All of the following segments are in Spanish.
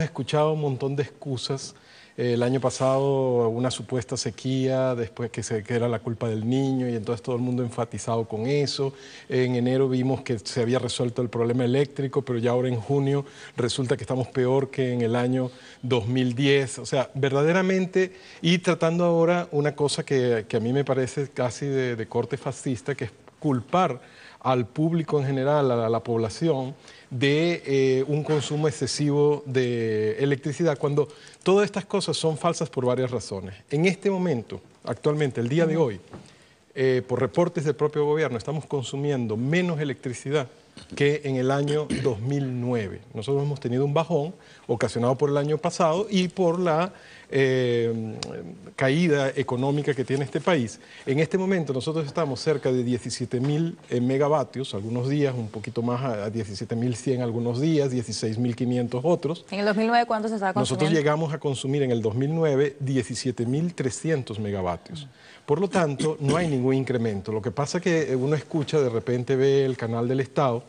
He escuchado un montón de excusas. El año pasado una supuesta sequía, después que era la culpa del niño y entonces todo el mundo enfatizado con eso. En enero vimos que se había resuelto el problema eléctrico, pero ya ahora en junio resulta que estamos peor que en el año 2010. O sea, verdaderamente, y tratando ahora una cosa que a mí me parece casi de corte fascista, que es culpar al público en general, a la población, de un consumo excesivo de electricidad, cuando todas estas cosas son falsas por varias razones. En este momento, actualmente, el día de hoy, por reportes del propio gobierno, estamos consumiendo menos electricidad que en el año 2009. Nosotros hemos tenido un bajón ocasionado por el año pasado y por la caída económica que tiene este país. En este momento nosotros estamos cerca de 17.000 megavatios, algunos días un poquito más, a 17.100 algunos días, 16.500 otros. ¿En el 2009 cuánto se estaba consumiendo? Nosotros llegamos a consumir en el 2009 17.300 megavatios. Por lo tanto, no hay ningún incremento. Lo que pasa es que uno escucha, de repente ve el canal del Estado,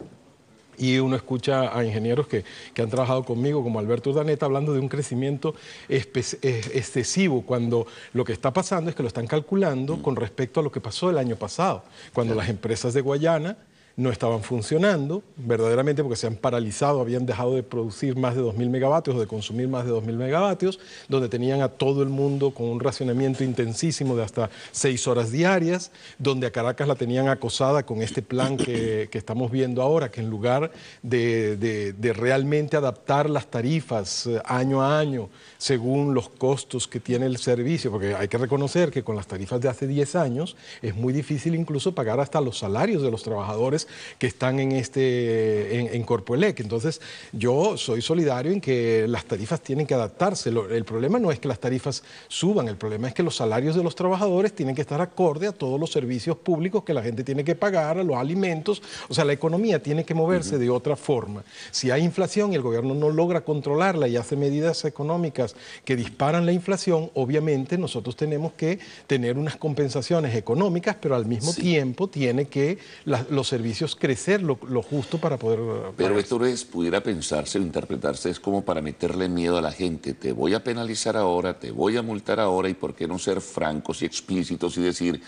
y uno escucha a ingenieros que han trabajado conmigo, como Alberto Urdaneta, hablando de un crecimiento excesivo, cuando lo que está pasando es que lo están calculando con respecto a lo que pasó el año pasado, cuando las empresas de Guayana no estaban funcionando verdaderamente porque se han paralizado, habían dejado de producir más de 2.000 megavatios o de consumir más de 2.000 megavatios, donde tenían a todo el mundo con un racionamiento intensísimo de hasta 6 horas diarias, donde a Caracas la tenían acosada con este plan que estamos viendo ahora, que en lugar de realmente adaptar las tarifas año a año según los costos que tiene el servicio, porque hay que reconocer que con las tarifas de hace 10 años es muy difícil incluso pagar hasta los salarios de los trabajadores que están en Corpoelec. Entonces, yo soy solidario en que las tarifas tienen que adaptarse. El problema no es que las tarifas suban, el problema es que los salarios de los trabajadores tienen que estar acorde a todos los servicios públicos que la gente tiene que pagar, a los alimentos. O sea, la economía tiene que moverse de otra forma. Si hay inflación y el gobierno no logra controlarla y hace medidas económicas que disparan la inflación, obviamente nosotros tenemos que tener unas compensaciones económicas, pero al mismo tiempo tiene que los servicios crecer lo justo para poder... Pero esto no es, pudiera pensarse o interpretarse, es como para meterle miedo a la gente. Te voy a penalizar ahora, te voy a multar ahora, y por qué no ser francos y explícitos y decir,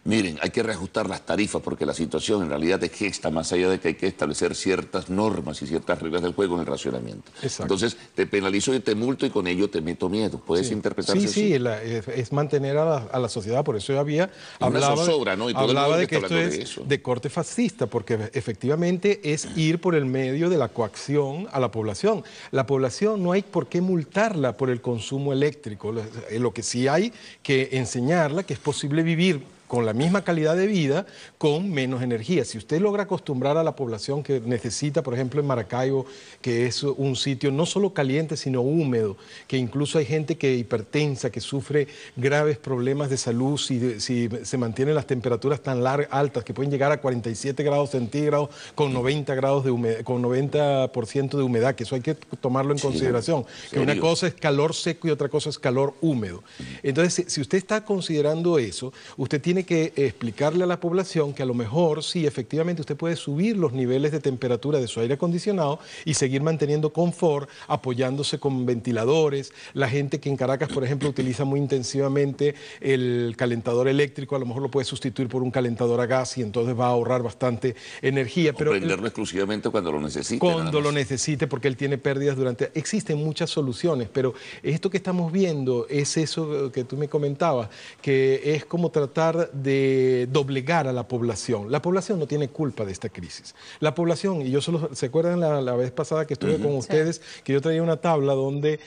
miren, hay que reajustar las tarifas porque la situación en realidad es que está más allá de que hay que establecer ciertas normas y ciertas reglas del juego en el racionamiento. Exacto. Entonces, te penalizo y te multo y con ello te meto miedo. ¿Puedes interpretarse así? Sí, es mantener a la sociedad. Por eso yo hablaba, ¿no? Hablaba de que esto es de corte fascista, porque efectivamente es ir por el medio de la coacción a la población. La población no hay por qué multarla por el consumo eléctrico. Lo que sí hay que enseñarla que es posible vivir con la misma calidad de vida, con menos energía. Si usted logra acostumbrar a la población que necesita, por ejemplo, en Maracaibo, que es un sitio no solo caliente, sino húmedo, que incluso hay gente que hipertensa, que sufre graves problemas de salud si se mantienen las temperaturas tan altas, que pueden llegar a 47 grados centígrados con 90 grados de humedad, con 90% de humedad, que eso hay que tomarlo en consideración, que una cosa es calor seco y otra cosa es calor húmedo. Entonces, si usted está considerando eso, usted tiene que explicarle a la población que a lo mejor sí, efectivamente, usted puede subir los niveles de temperatura de su aire acondicionado y seguir manteniendo confort, apoyándose con ventiladores. La gente que en Caracas, por ejemplo, utiliza muy intensivamente el calentador eléctrico, a lo mejor lo puede sustituir por un calentador a gas y entonces va a ahorrar bastante energía. Pero prenderlo exclusivamente cuando lo necesite. Cuando lo necesite, porque él tiene pérdidas durante... Existen muchas soluciones, pero esto que estamos viendo es eso que tú me comentabas, que es como tratar de doblegar a la población. La población no tiene culpa de esta crisis. La población, y yo solo, ¿se acuerdan la vez pasada que estuve con ustedes? Que yo traía una tabla donde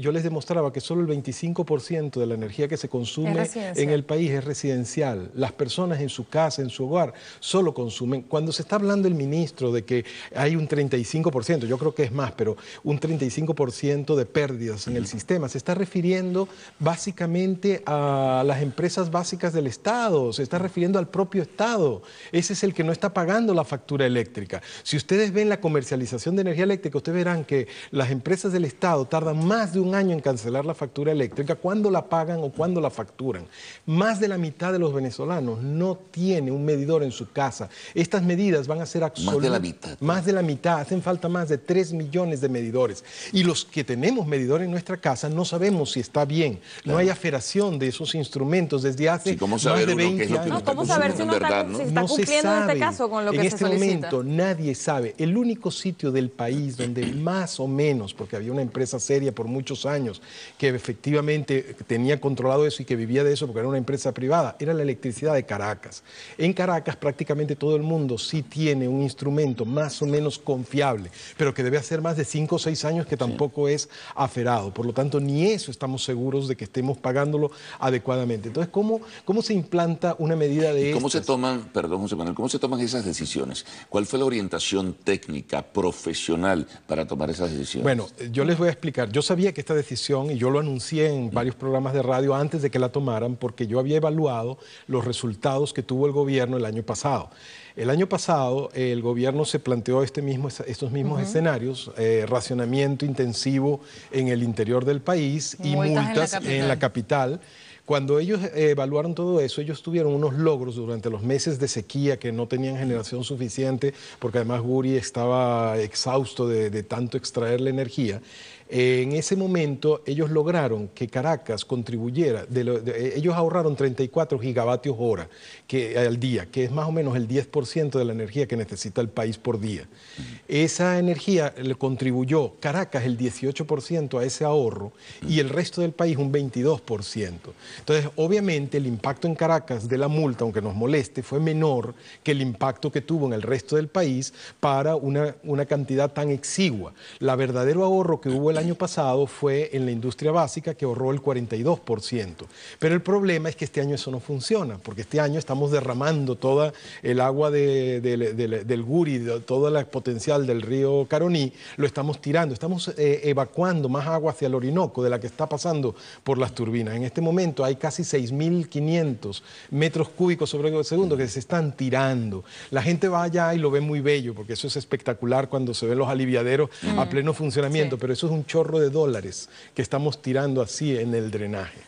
yo les demostraba que solo el 25% de la energía que se consume en el país es residencial. Las personas en su casa, en su hogar, solo consumen. Cuando se está hablando el ministro de que hay un 35%, yo creo que es más, pero un 35% de pérdidas en el sistema, se está refiriendo básicamente a las empresas básicas del Estado, Estado, se está refiriendo al propio Estado. Ese es el que no está pagando la factura eléctrica. Si ustedes ven la comercialización de energía eléctrica, ustedes verán que las empresas del Estado tardan más de un año en cancelar la factura eléctrica cuando la pagan o cuando la facturan. Más de la mitad de los venezolanos no tiene un medidor en su casa. Estas medidas van a ser absolutas. Más de la mitad. Más de la mitad. Hacen falta más de 3 millones de medidores. Y los que tenemos medidores en nuestra casa no sabemos si está bien. Claro. No hay aferación de esos instrumentos desde hace más de 20 años. No, ¿cómo saber si uno está, si está cumpliendo en este caso con lo que se solicita? En este momento nadie sabe. El único sitio del país donde más o menos, porque había una empresa seria por muchos años que efectivamente tenía controlado eso y que vivía de eso porque era una empresa privada, era la electricidad de Caracas. En Caracas prácticamente todo el mundo sí tiene un instrumento más o menos confiable, pero que debe hacer más de 5 o 6 años que tampoco es aferado. Por lo tanto, ni eso estamos seguros de que estemos pagándolo adecuadamente. Entonces, ¿cómo se implanta una medida de estas? ¿Cómo se toman, perdón, José Manuel, cómo se toman esas decisiones? ¿Cuál fue la orientación técnica, profesional para tomar esas decisiones? Bueno, yo les voy a explicar. Yo sabía que esta decisión, y yo lo anuncié en varios programas de radio antes de que la tomaran, porque yo había evaluado los resultados que tuvo el gobierno el año pasado. El año pasado el gobierno se planteó estos mismos escenarios, racionamiento intensivo en el interior del país y multas en la capital. Cuando ellos evaluaron todo eso, ellos tuvieron unos logros durante los meses de sequía que no tenían generación suficiente, porque además Guri estaba exhausto de tanto extraer la energía. En ese momento ellos lograron que Caracas contribuyera, ellos ahorraron 34 gigavatios hora al día, que es más o menos el 10% de la energía que necesita el país por día. Esa energía le contribuyó Caracas el 18% a ese ahorro y el resto del país un 22%. Entonces, obviamente, el impacto en Caracas de la multa, aunque nos moleste, fue menor que el impacto que tuvo en el resto del país para una cantidad tan exigua. El verdadero ahorro que hubo el año pasado fue en la industria básica, que ahorró el 42%. Pero el problema es que este año eso no funciona, porque este año estamos derramando toda el agua del Guri, todo el potencial del río Caroní, lo estamos tirando, estamos evacuando más agua hacia el Orinoco de la que está pasando por las turbinas. En este momento hay casi 6.500 metros cúbicos sobre segundo que se están tirando. La gente va allá y lo ve muy bello, porque eso es espectacular cuando se ven los aliviaderos a pleno funcionamiento, pero eso es un chorro de dólares que estamos tirando así en el drenaje.